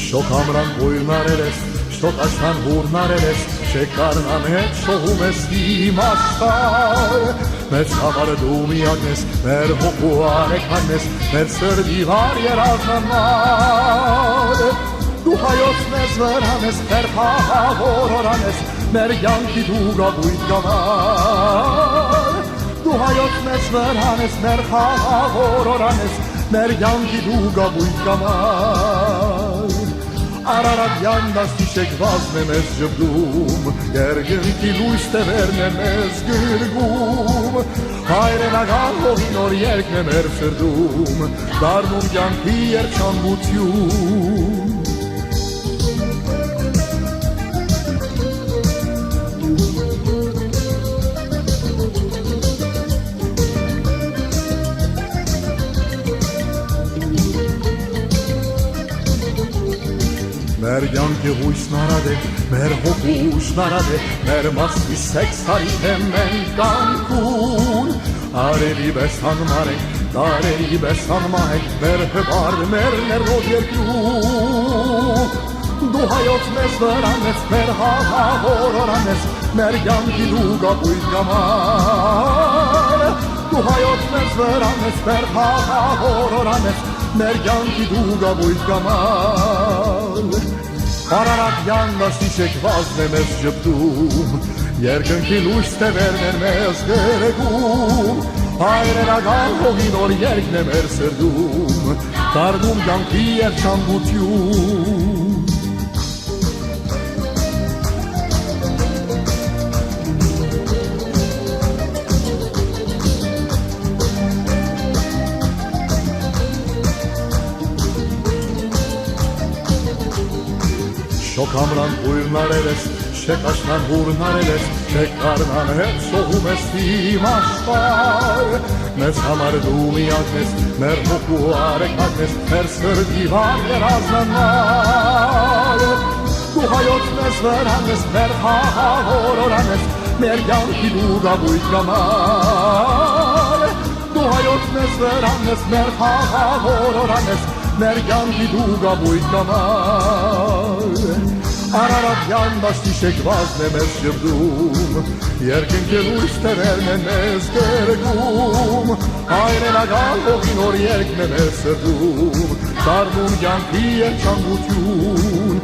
Շոք ամրան կույրնարել ես, շոք աշնան հուրնարել ես, շեկարնան հետ շողում ես իմ աշխար։ Մեր համար դու միակն ես, մեր հոգու արեքանն ես, մեր սրդի վար երազանար։ Դու հայոցն ես վրան ես, մեր խաղաղորորան ես, մեր յանքի դու գաբույտ գավար։ Դու հայոցն ես վրան ես, մեր խաղաղորորան ես, մեր յանքի դու գաբույտ գավար։ Արարատյան դաստիշեք վազն է մեզ ժպդում, երկնքի լույս տևերն է մեզ գրգում, հայրենական հողին օր երկն է մեր սրդում, դառնում կյանքի երջանկություն։ Մեր յանքի հույսն արad է, մեր հոգուշն արad է, մեր մասի սեքսարիտ է մենք կանկուն, արելի բես հանմար ենք, տարերի բես հանմահ ենք, մեր հպար, մեր ներոտ երկրում, դու հայոցն ես վրան ես, մեր հաղավորորան ես, մեր յանքի դու գապույտ գամար, դու հայոցն ես վրան ես, մեր հաղավորորան ես, մեր յանքի դու գապույտ գամար։ Արարատյան դաստիշեք վազն է մեզ ժպտում, երկնքի լույս տևերն են մեզ գրգում, հայրենական հողին օր երկն է մեր սրդում, դառնում կյանքի երջանկություն։ Շոք ամրան կույրնարել ես, շեք աշնան հուրնարել ես, շեք կարնան հետ շողում ես իմ աշխար։ Մեզ համար դու միակն ես, մեր հոգու արեքանն ես, մեր սրդի վար երազանար։ Դու հայոցն ես վրան ես, մեր խաղաղորորան ես, մեր յանքի դու գաբույտ գամար։ Դու հայոցն ես վրան ես, մեր խաղաղորորան ես, մեր յանքի դու գաբույտ գամար։ Արարատյան դաստիշեք վազն է մեզ ժպդում, երկնքի լույս տևերն է մեզ գրգում, հայրենական հողին օր երկն է մեր սրդում, դառնում կյանքի երջանկություն,